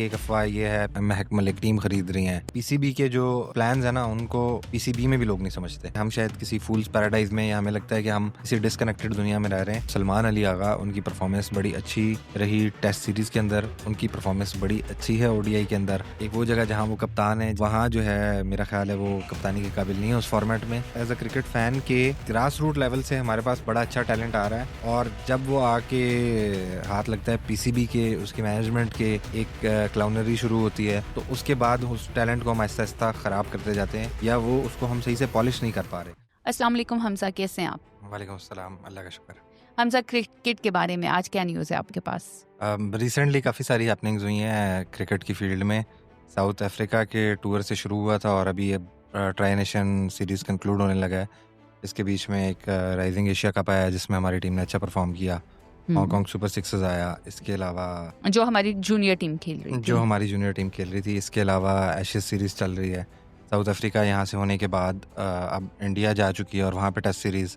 एक अफवाह ये है महक मलिक टीम खरीद रही हैं। पीसीबी के जो प्लान्स है ना, उनको पीसीबी में भी लोग नहीं समझते। हम शायद किसी फूल्स पैराडाइज में, या हमें लगता है कि हम किसी डिस्कनेक्टेड दुनिया में रह रहे हैं। सलमान अली आगा, उनकी परफॉर्मेंस बड़ी अच्छी रही टेस्ट सीरीज के अंदर, उनकी परफॉर्मेंस बड़ी अच्छी है ओडीआई के अंदर। एक वो जगह जहाँ वो कप्तान है, वहाँ जो है मेरा ख्याल है वो कप्तानी के काबिल नहीं है उस फॉर्मेट में। एज अ क्रिकेट फैन के ग्रास रूट लेवल से हमारे पास बड़ा अच्छा टैलेंट आ रहा है, और जब वो आके हाथ लगता है पीसीबी के, उसके मैनेजमेंट के, एक क्लाउनरी शुरू होती है, तो उसके बाद उस टैलेंट को हम आहिस्ता आहिस्ता ख़राब करते जाते हैं, या वो उसको हम सही से पॉलिश नहीं कर पा रहे। अस्सलाम वालेकुम हमजा, कैसे हैं आप? वालेकुम अस्सलाम, अल्लाह का शुक्र। हमजा, क्रिकेट के बारे में आज क्या न्यूज़ है आपके पास? रिसेंटली काफ़ी सारी हैपनिंग्स हुई हैं क्रिकेट की फील्ड में। साउथ अफ्रीका के टूर से शुरू हुआ था और अभी अब ट्राई नेशन सीरीज़ कंक्लूड होने लगा है। इसके बीच में एक राइजिंग एशिया कप आया जिसमें हमारी टीम ने अच्छा परफॉर्म किया। हांगकॉन्ग सुपर सिक्सर्स आया। इसके अलावा जो हमारी जूनियर टीम खेल रही थी। इसके अलावा एशेज सीरीज़ चल रही है। साउथ अफ्रीका यहाँ से होने के बाद अब इंडिया जा चुकी है और वहाँ पे टेस्ट सीरीज़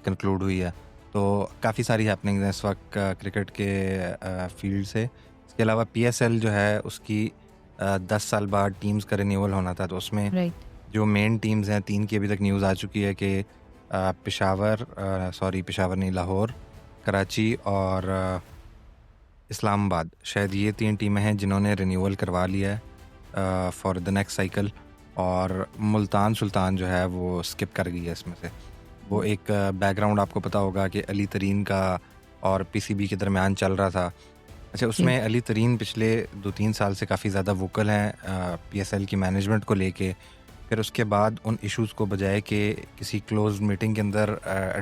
कंक्लूड हुई है। तो काफ़ी सारी हैपनिंग्स हैं इस वक्त क्रिकेट के फील्ड से। इसके अलावा पीएसएल जो है उसकी 10 साल बाद टीम्स का रिन्यूअल होना था, तो उसमें जो मेन टीम्स हैं 3 की अभी तक न्यूज़ आ चुकी है कि पेशावर नहीं, लाहौर, कराची और इस्लामाबाद, शायद ये 3 टीमें हैं जिन्होंने रिन्यूअल करवा लिया है फॉर द नेक्स्ट साइकिल। और मुल्तान सुल्तान जो है वो स्किप कर गई है इसमें से। वो एक बैकग्राउंड आपको पता होगा कि अली तरीन का और पीसीबी के दरमियान चल रहा था। अच्छा, उसमें अली तरीन पिछले 2-3 साल से काफ़ी ज़्यादा वोकल हैं पीएसएल की मैनेजमेंट को लेके। फिर उसके बाद उन इश्यूज़ को बजाय कि किसी क्लोज मीटिंग के अंदर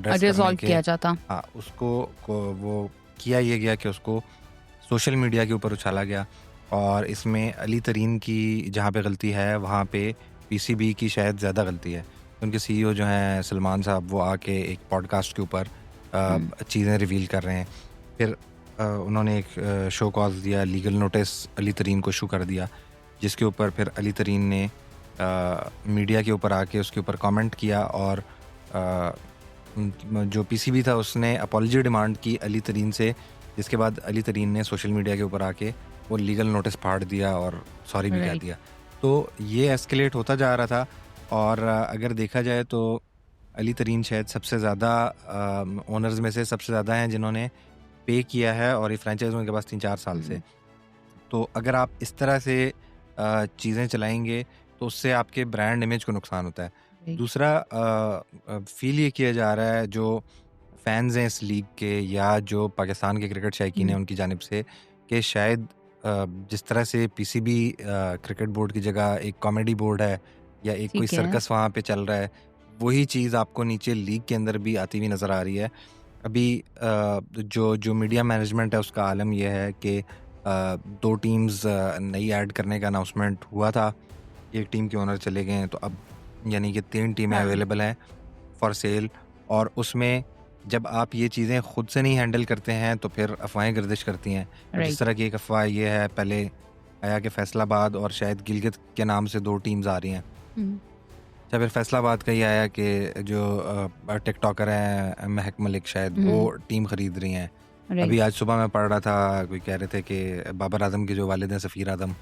रिजॉल्व किया जाता, हाँ, उसको वो किया ये गया कि उसको सोशल मीडिया के ऊपर उछाला गया। और इसमें अली तरीन की जहाँ पे गलती है वहाँ पे पीसीबी की शायद ज़्यादा गलती है। उनके सीईओ जो हैं सलमान साहब, वो आके एक पॉडकास्ट के ऊपर चीज़ें रिवील कर रहे हैं। फिर उन्होंने एक शो कॉज दिया, लीगल नोटिस अली तरीन को इशू कर दिया, जिसके ऊपर फिर अली तरीन ने मीडिया के ऊपर आके उसके ऊपर कमेंट किया। और जो पीसीबी था उसने अपॉलजी डिमांड की अली तरीन से, जिसके बाद अली तरीन ने सोशल मीडिया के ऊपर आके वो लीगल नोटिस फाड़ दिया और सॉरी भी कह दिया। तो ये एस्केलेट होता जा रहा था। और अगर देखा जाए तो अली तरीन शायद सबसे ज़्यादा ओनर्स में से सबसे ज़्यादा हैं जिन्होंने पे किया है, और ये फ्रेंचाइज उनके पास 3-4 साल से। तो अगर आप इस तरह से चीज़ें चलाएंगे तो उससे आपके ब्रांड इमेज को नुकसान होता है। दूसरा, फील ये किया जा रहा है जो फैंस हैं इस लीग के, या जो पाकिस्तान के क्रिकेट शायकीन हैं उनकी जानिब से, कि शायद जिस तरह से पीसीबी क्रिकेट बोर्ड की जगह एक कॉमेडी बोर्ड है या एक कोई सर्कस वहाँ पे चल रहा है, वही चीज़ आपको नीचे लीग के अंदर भी आती हुई नज़र आ रही है। अभी जो मीडिया मैनेजमेंट है उसका आलम यह है कि 2 टीम्स नई ऐड करने का अनाउंसमेंट हुआ था, एक टीम के ओनर चले गए हैं, तो अब यानी कि 3 टीमें अवेलेबल हैं फॉर सेल। और उसमें जब आप ये चीज़ें खुद से नहीं हैंडल करते हैं तो फिर अफवाहें गर्दिश करती हैं। जिस तरह की एक अफवाह ये है, पहले आया कि फैसलाबाद और शायद गिलगित के नाम से 2 टीम्स आ रही हैं। अच्छा, फिर फैसलाबाद का ये आया कि जो टिकटॉकर हैं महक मलिक, शायद वो टीम खरीद रही हैं। अभी आज सुबह मैं पढ़ रहा था, कोई कह रहे थे कि बाबर आजम के जो वालिद हैं सफ़ीर आदम,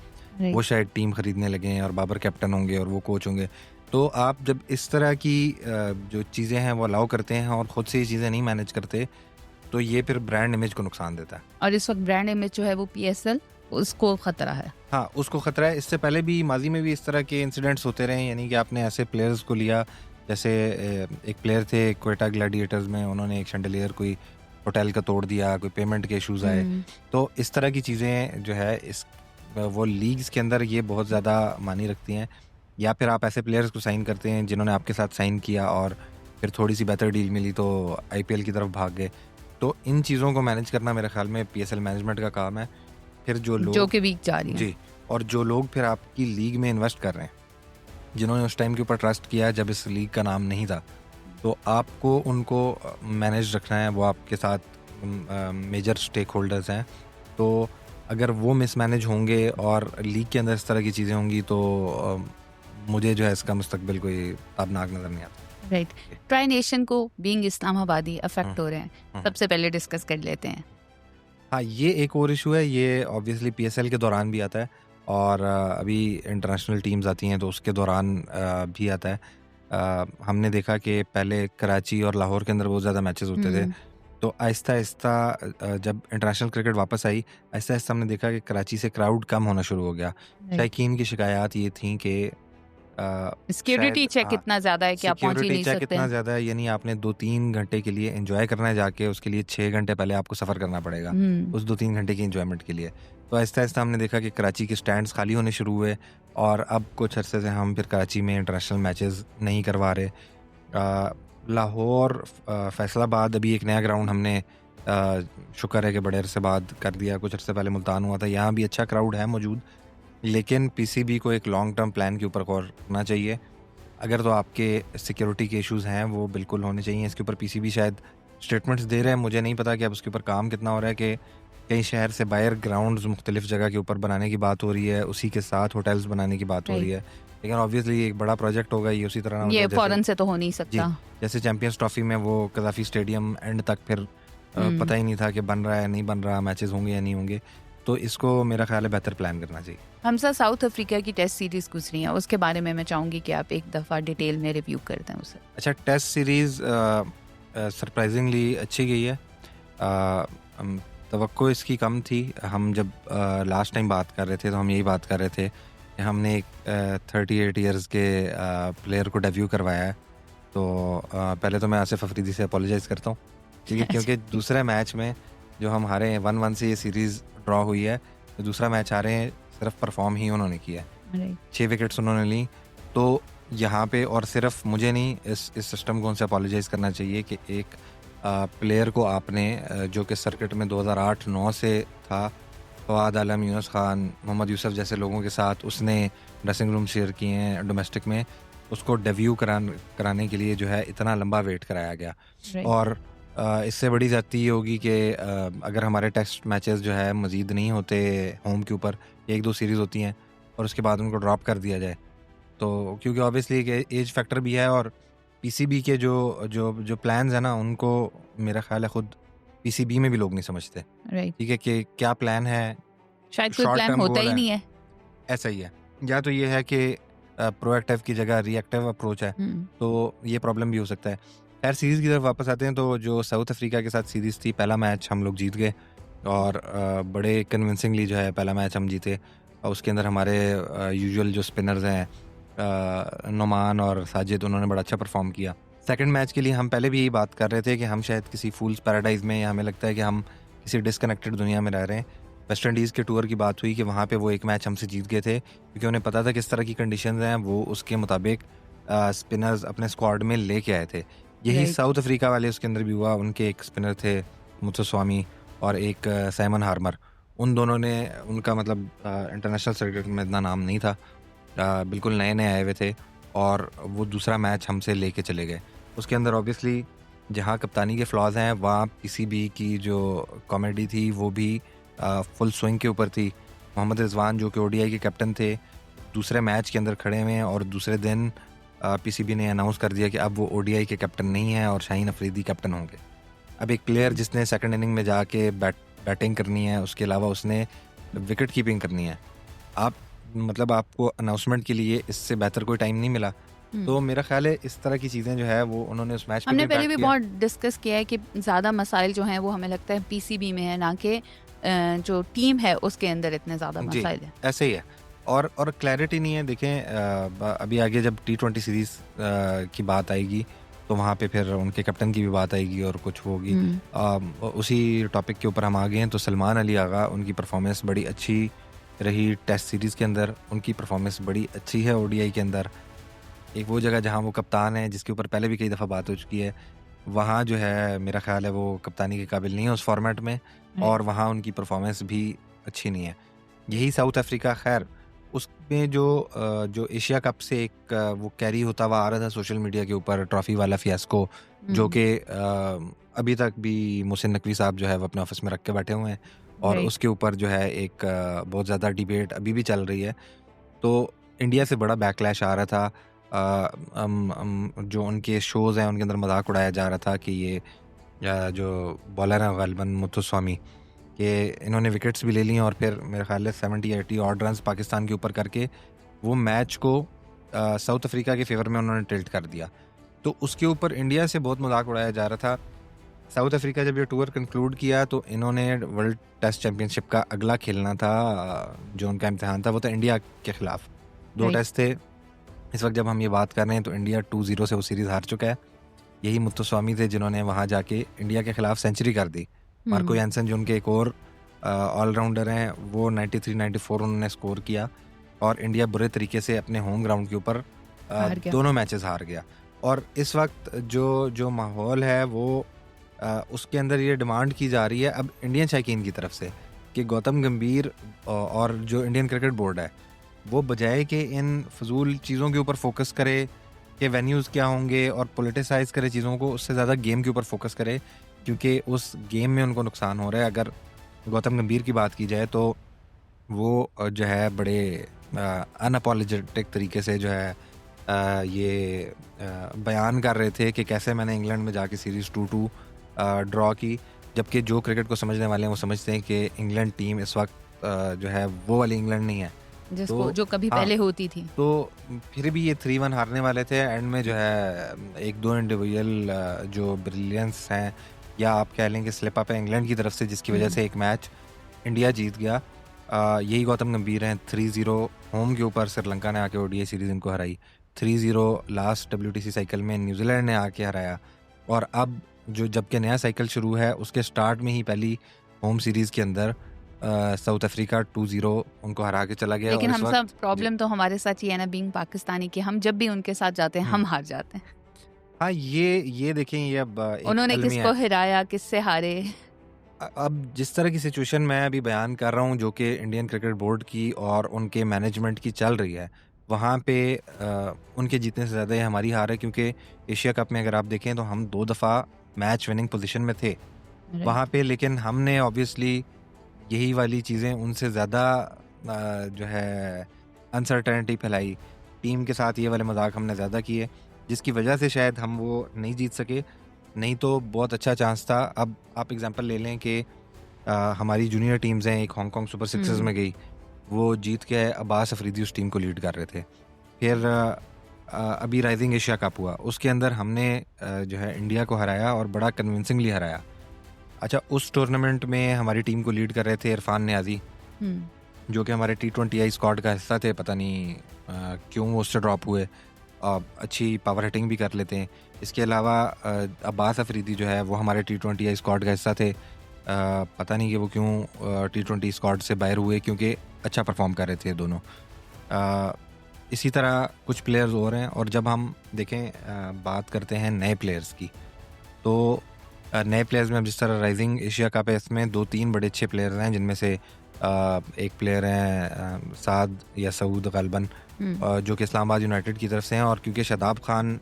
वो शायद टीम खरीदने लगे हैं और बाबर कैप्टन होंगे और वो कोच होंगे। तो आप जब इस तरह की जो चीज़ें हैं वो अलाउ करते हैं और ख़ुद से ये चीज़ें नहीं मैनेज करते, तो ये फिर ब्रांड इमेज को नुकसान देता है। और इस वक्त ब्रांड इमेज जो है वो पीएसएल, उसको ख़तरा है। हाँ, उसको ख़तरा है। इससे पहले भी माजी में भी इस तरह के इंसिडेंट्स होते रहे, यानी कि आपने ऐसे प्लेयर्स को लिया, जैसे एक प्लेयर थे क्वेटा ग्लैडिएटर्स में, उन्होंने एक शैंडलियर कोई होटल का तोड़ दिया, कोई पेमेंट के इशूज़ आए। तो इस तरह की चीज़ें जो है वो लीग्स के अंदर ये बहुत ज़्यादा मानी रखती हैं। या फिर आप ऐसे प्लेयर्स को साइन करते हैं जिन्होंने आपके साथ साइन किया और फिर थोड़ी सी बेहतर डील मिली तो आईपीएल की तरफ भाग गए। तो इन चीज़ों को मैनेज करना मेरे ख्याल में पीएसएल मैनेजमेंट का काम है। फिर जो कि वीक जा रही है जी, और जो लोग फिर आपकी लीग में इन्वेस्ट कर रहे हैं, जिन्होंने उस टाइम के ऊपर ट्रस्ट किया जब इस लीग का नाम नहीं था, तो आपको उनको मैनेज रखना है। वो आपके साथ मेजर स्टेक होल्डर्स हैं। तो अगर वो मिसमैनेज होंगे और लीग के अंदर इस तरह की चीज़ें होंगी तो मुझे जो है इसका मुस्तकबिल कोई ताबनाक नज़र नहीं आता। राइट। ट्राई नेशन को बीइंग इस्लामाबादी अफेक्ट हो रहे हैं, सबसे पहले डिस्कस कर लेते हैं। हाँ, ये एक और इशू है, ये ऑब्वियसली पीएसएल के दौरान भी आता है और अभी इंटरनेशनल टीम्स आती हैं तो उसके दौरान भी आता है। हमने देखा कि पहले कराची और लाहौर के अंदर बहुत ज़्यादा मैचेस होते थे, तो आहिस्ता-आहिस्ता जब इंटरनेशनल क्रिकेट वापस आई, आहिस्ता-आहिस्ता हमने देखा कि कराची से क्राउड कम होना शुरू हो गया। राइट। शायकीन की शिकायत ये थी कि सिक्योरिटी शायद चेक कितना ज्यादा है कि आप पहुंच ही सिक्योरिटी नहीं चेक सकते इतना हैं। ज़्यादा है, यानी आपने 2-3 घंटे के लिए एंजॉय करना है जाके, उसके लिए 6 घंटे पहले आपको सफ़र करना पड़ेगा हम्म। उस 2-3 घंटे की एंजॉयमेंट के लिए। तो आहिस्ता-आहिस्ता हमने देखा कि कराची के स्टैंड्स खाली होने शुरू हुए और अब कुछ अरसे से हम फिर कराची में इंटरनेशनल मैचेस नहीं करवा रहे। लाहौर, फैसलाबाद अभी एक नया ग्राउंड हमने शुक्र है कि बड़े अरसे बाद कर दिया। कुछ अरसे पहले मुल्तान हुआ था, यहाँ भी अच्छा क्राउड है मौजूद, लेकिन पीसीबी को एक लॉन्ग टर्म प्लान के ऊपर गौर करना चाहिए। अगर तो आपके सिक्योरिटी के इश्यूज़ हैं वो बिल्कुल होने चाहिए। इसके ऊपर पीसीबी शायद स्टेटमेंट्स दे रहे हैं, मुझे नहीं पता कि अब उसके ऊपर काम कितना हो रहा है, कि कई शहर से बाहर ग्राउंड्स मुख्तलिफ जगह के ऊपर बनाने की बात हो रही है, उसी के साथ होटल्स बनाने की बात हो रही राइट। है। लेकिन ऑब्वियसली एक बड़ा प्रोजेक्ट होगा, ये उसी तरह ना हो ये जाए जैसे फौरन से तो हो नहीं जी, सकता। जैसे चैंपियंस ट्रॉफी में वो कज़ाफ़ी स्टेडियम एंड तक फिर पता ही नहीं था कि बन रहा है नहीं बन रहा, मैचेस होंगे या नहीं होंगे। तो इसको मेरा ख्याल है बेहतर प्लान करना चाहिए। हमसा साउथ अफ्रीका की टेस्ट सीरीज गुजरी है, उसके बारे में मैं चाहूंगी कि आप एक दफ़ा डिटेल में रिव्यू कर दें उसे। अच्छा, टेस्ट सीरीज़ सरप्राइजिंगली अच्छी गई है। तवक्को इसकी कम थी। हम जब लास्ट टाइम बात कर रहे थे तो हम यही बात कर रहे थे कि हमने एक 38 इयर्स के प्लेयर को डेब्यू करवाया है। तो पहले तो मैं आसिफ अफरीदी से अपोलोजाइज़ करता हूँ क्योंकि दूसरे मैच में जो हम हारे हैं 1-1 से ये सीरीज़ ड्रॉ हुई है, तो दूसरा मैच हारे हैं सिर्फ परफॉर्म ही उन्होंने किया है। राइट। 6 विकेट्स उन्होंने ली। तो यहाँ पे और सिर्फ मुझे नहीं, इस सिस्टम को उनसे अपोलोजाइज़ करना चाहिए कि एक प्लेयर को आपने जो कि सर्किट में 2008-9 से था, फवाद आलम, यूनुस खान, मोहम्मद यूसुफ जैसे लोगों के साथ उसने ड्रेसिंग रूम शेयर किए हैं डोमेस्टिक में, उसको डेब्यू कराने के लिए जो है इतना लंबा वेट कराया गया। राइट। और इससे बड़ी ज़्यादती ये होगी कि अगर हमारे टेस्ट मैचेस जो है मज़ीद नहीं होते होम के ऊपर, 1-2 सीरीज़ होती हैं और उसके बाद उनको ड्रॉप कर दिया जाए, तो क्योंकि ऑब्वियसली एक एज फैक्टर भी है और पीसीबी के जो जो जो प्लान्स हैं ना, उनको मेरा ख्याल है खुद पीसीबी में भी लोग नहीं समझते। राइट। ठीक है कि क्या प्लान है, शायद कोई शॉर्ट प्लान टर्म होता गोल ही है, नहीं है। ऐसा ही है। या तो ये है कि प्रोएक्टिव की जगह रिएक्टिव अप्रोच है, तो ये प्रॉब्लम भी हो सकता है। खैर, सीरीज़ की तरफ वापस आते हैं। तो जो साउथ अफ्रीका के साथ सीरीज़ थी, पहला मैच हम लोग जीत गए और बड़े कन्विंसिंगली जो है पहला मैच हम जीते। और उसके अंदर हमारे यूजुअल जो स्पिनर्स हैं नोमान और साजिद, उन्होंने बड़ा अच्छा परफॉर्म किया। सेकंड मैच के लिए हम पहले भी यही बात कर रहे थे कि हम शायद किसी फूल्स पैराडाइज में, या हमें लगता है कि हम किसी डिसकनेक्टेड दुनिया में रह रहे हैं। वेस्ट इंडीज़ के टूर की बात हुई कि वहाँ पे वो एक मैच हमसे जीत गए थे क्योंकि उन्हें पता था किस तरह की कंडीशंस हैं, वो उसके मुताबिक स्पिनर्स अपने स्क्वाड में लेके आए थे। यही Right. साउथ अफ्रीका वाले उसके अंदर भी हुआ। उनके एक स्पिनर थे मुत्सवामी और एक साइमन हार्मर। उन दोनों ने, उनका मतलब इंटरनेशनल सर्किट में इतना नाम नहीं था, बिल्कुल नए नए आए हुए थे और वो दूसरा मैच हमसे लेके चले गए। उसके अंदर ऑब्वियसली जहाँ कप्तानी के फ्लॉज हैं, वहाँ पीसीबी की जो कॉमेडी थी वो भी फुल स्विंग के ऊपर थी। मोहम्मद रिजवान जो कि ओडीआई के कैप्टन थे, दूसरे मैच के अंदर खड़े हुए हैं और दूसरे दिन पीसीबी ने अनाउंस कर दिया कि अब वो ओडीआई के कैप्टन नहीं है और शाहीन अफरीदी कैप्टन होंगे। अब एक प्लेयर जिसने सेकंड इनिंग में जाके बैटिंग करनी है, उसके अलावा उसने विकेट कीपिंग करनी है, आप मतलब आपको अनाउंसमेंट के लिए इससे बेहतर कोई टाइम नहीं मिला। तो मेरा ख्याल है इस तरह की चीज़ें जो है वो उन्होंने उस मैच में हमने पहले भी बहुत डिस्कस किया है कि ज़्यादा मसाइल जो हैं वो हमें लगता है पीसीबी में है, ना कि जो टीम है उसके अंदर इतने ज़्यादा मसाइल हैं। ऐसे ही है और क्लैरिटी नहीं है। देखें अभी आगे जब T20 सीरीज़ की बात आएगी तो वहाँ पे फिर उनके कैप्टन की भी बात आएगी और कुछ होगी। उसी टॉपिक के ऊपर हम आ गए हैं तो सलमान अली आगा, उनकी परफॉर्मेंस बड़ी अच्छी रही टेस्ट सीरीज़ के अंदर, उनकी परफॉर्मेंस बड़ी अच्छी है ओडीआई के अंदर। एक वो जगह जहाँ वो कप्तान है, जिसके ऊपर पहले भी कई दफ़ा बात हो चुकी है, वहाँ जो है मेरा ख्याल है वो कप्तानी के काबिल नहीं है उस फॉर्मेट में, और वहाँ उनकी परफॉर्मेंस भी अच्छी नहीं है। यही साउथ अफ्रीका, खैर उसमें जो एशिया कप से एक वो कैरी होता हुआ आ रहा था सोशल मीडिया के ऊपर, ट्रॉफी वाला फियास्को, जो कि अभी तक भी मोहसिन नकवी साहब जो है वो अपने ऑफिस में रख के बैठे हुए हैं और उसके ऊपर जो है एक बहुत ज़्यादा डिबेट अभी भी चल रही है। तो इंडिया से बड़ा बैकलैश आ रहा था। जो उनके शोज़ हैं उनके अंदर मजाक उड़ाया जा रहा था कि ये जो बॉलर हैं गालिबन मुत्तुस्वामी, कि इन्होंने विकेट्स भी ले ली और फिर मेरे ख्याल से 70-80 ऑड रन पाकिस्तान के ऊपर करके वो मैच को साउथ अफ्रीका के फेवर में उन्होंने टिल्ट कर दिया। तो उसके ऊपर इंडिया से बहुत मजाक उड़ाया जा रहा था। साउथ अफ्रीका जब ये टूर कंक्लूड किया तो इन्होंने वर्ल्ड टेस्ट चैंपियनशिप का अगला खेलना था, जो उनका इम्तिहान था वो था इंडिया के खिलाफ। 2 टेस्ट थे। इस वक्त जब हम ये बात कर रहे हैं तो इंडिया 2-0 से वो सीरीज़ हार चुका है। यही मुत्तुस्वामी थे जिन्होंने वहाँ जाके इंडिया के खिलाफ सेंचुरी कर दी। मार्को यानसन जो उनके एक और ऑलराउंडर हैं, वो 93-94 उन्होंने स्कोर किया और इंडिया बुरे तरीके से अपने होम ग्राउंड के ऊपर दोनों मैचेस हार गया। और इस वक्त जो माहौल है वो उसके अंदर ये डिमांड की जा रही है अब इंडियन शायकीन की तरफ से कि गौतम गंभीर और जो इंडियन क्रिकेट बोर्ड है वो बजाय कि इन फजूल चीज़ों के ऊपर फोकस करे कि वेन्यूज़ क्या होंगे और पोलिटिसाइज करे चीज़ों को, उससे ज़्यादा गेम के ऊपर फोकस करे, क्योंकि उस गेम में उनको नुकसान हो रहा है। अगर गौतम गंभीर की बात की जाए तो वो जो है बड़े अनअपोलोजेटिक तरीके से जो है ये बयान कर रहे थे कि कैसे मैंने इंग्लैंड में जाके सीरीज़ 2-2 ड्रॉ की, जबकि जो क्रिकेट को समझने वाले हैं वो समझते हैं कि इंग्लैंड टीम इस वक्त जो है वो वाली इंग्लैंड नहीं है जिसको जो कभी पहले होती थी। तो फिर भी ये 3-1 हारने वाले थे। एंड में जो है एक दो इंडिविजुअल जो ब्रिलियंस हैं या आप कह लें कि स्लिप अप है इंग्लैंड की तरफ से, जिसकी वजह से एक मैच इंडिया जीत गया। यही गौतम गंभीर हैं। 3-0 होम के ऊपर श्रीलंका ने आके ओडीआई सीरीज़ इनको हराई। 3-0 लास्ट WTC साइकिल में न्यूजीलैंड ने आके हराया। और अब जो जबकि नया साइकिल शुरू है उसके स्टार्ट में ही पहली होम सीरीज़ के अंदर साउथ अफ्रीका 2-0 उनको हरा के चला गया। लेकिन और हम सब प्रॉब्लम तो हमारे साथ ये है ना, बीइंग पाकिस्तानी, कि हम जब भी उनके साथ जाते हैं हम हार जाते हैं। हाँ, ये देखें, ये अब उन्होंने किसको हिराया, किससे हारे। अब जिस तरह की सिचुएशन मैं अभी बयान कर रहा हूँ जो कि इंडियन क्रिकेट बोर्ड की और उनके मैनेजमेंट की चल रही है, वहाँ पे उनके जीतने से ज़्यादा हमारी हार है। क्योंकि एशिया कप में अगर आप देखें तो हम 2 दफ़ा मैच विनिंग पोजीशन में थे वहाँ पे, लेकिन हमने ऑब्वियसली यही वाली चीज़ें उनसे ज़्यादा जो है अनसर्टेनिटी फैलाई। टीम के साथ ये वाले मजाक हमने ज़्यादा किए, जिसकी वजह से शायद हम वो नहीं जीत सके। नहीं तो बहुत अच्छा चांस था। अब आप एग्जांपल ले लें कि हमारी जूनियर टीम्स हैं, एक हांगकांग सुपर सिक्सर्स में गई, वो जीत के अब्बास अफरीदी उस टीम को लीड कर रहे थे। फिर अभी राइजिंग एशिया कप हुआ, उसके अंदर हमने जो है इंडिया को हराया और बड़ा कन्विंसिंगली हराया। अच्छा, उस टूर्नामेंट में हमारी टीम को लीड कर रहे थे इरफान नियाजी, जो कि हमारे T20I स्क्वाड का हिस्सा थे। पता नहीं क्यों वो उससे ड्रॉप हुए। अच्छी पावर हिटिंग भी कर लेते हैं। इसके अलावा अब्बास अफरीदी जो है वो हमारे T20I स्क्वाड का हिस्सा थे। पता नहीं कि वो क्यों T20 स्क्वाड से बाहर हुए, क्योंकि अच्छा परफॉर्म कर रहे थे दोनों। इसी तरह कुछ प्लेयर्स और हैं। और जब हम देखें बात करते हैं नए प्लेयर्स की, तो नए प्लेयर्स में अब जिस तरह राइजिंग एशिया कप है, इसमें 2-3 बड़े अच्छे प्लेयर्स हैं, जिनमें से एक प्लेयर हैं साद या सऊद गलबन, जो कि इस्लामाबाद यूनाइटेड की तरफ से हैं। और क्योंकि शादाब खान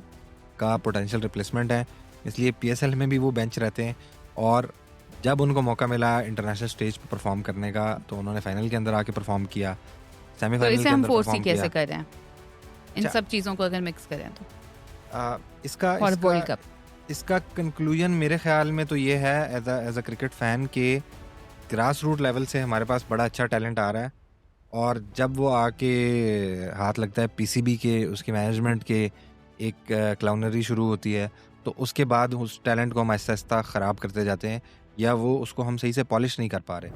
का पोटेंशियल रिप्लेसमेंट है, इसलिए PSL में भी वो बेंच रहते हैं। और जब उनको मौका मिला इंटरनेशनल स्टेज पर परफॉर्म करने का, तो उन्होंने फाइनल के अंदर आके परफॉर्म किया, सेमीफाइनल के अंदर परफॉर्म किया। कैसे कर रहे हैं इन सब चीज़ों को अगर मिक्स करें तो इसका कंक्लूजन मेरे ख्याल में तो ये है एज अ क्रिकेट फ़ैन के ग्रास रूट लेवल से हमारे पास बड़ा अच्छा टैलेंट आ रहा है। और जब वो आके हाथ लगता है PCB के, उसके मैनेजमेंट के, एक क्लाउनरी शुरू होती है, तो उसके बाद उस टैलेंट को हम आहिस्ता आहिस्ता ख़राब करते जाते हैं, या वो उसको हम सही से पॉलिश नहीं कर पा रहे।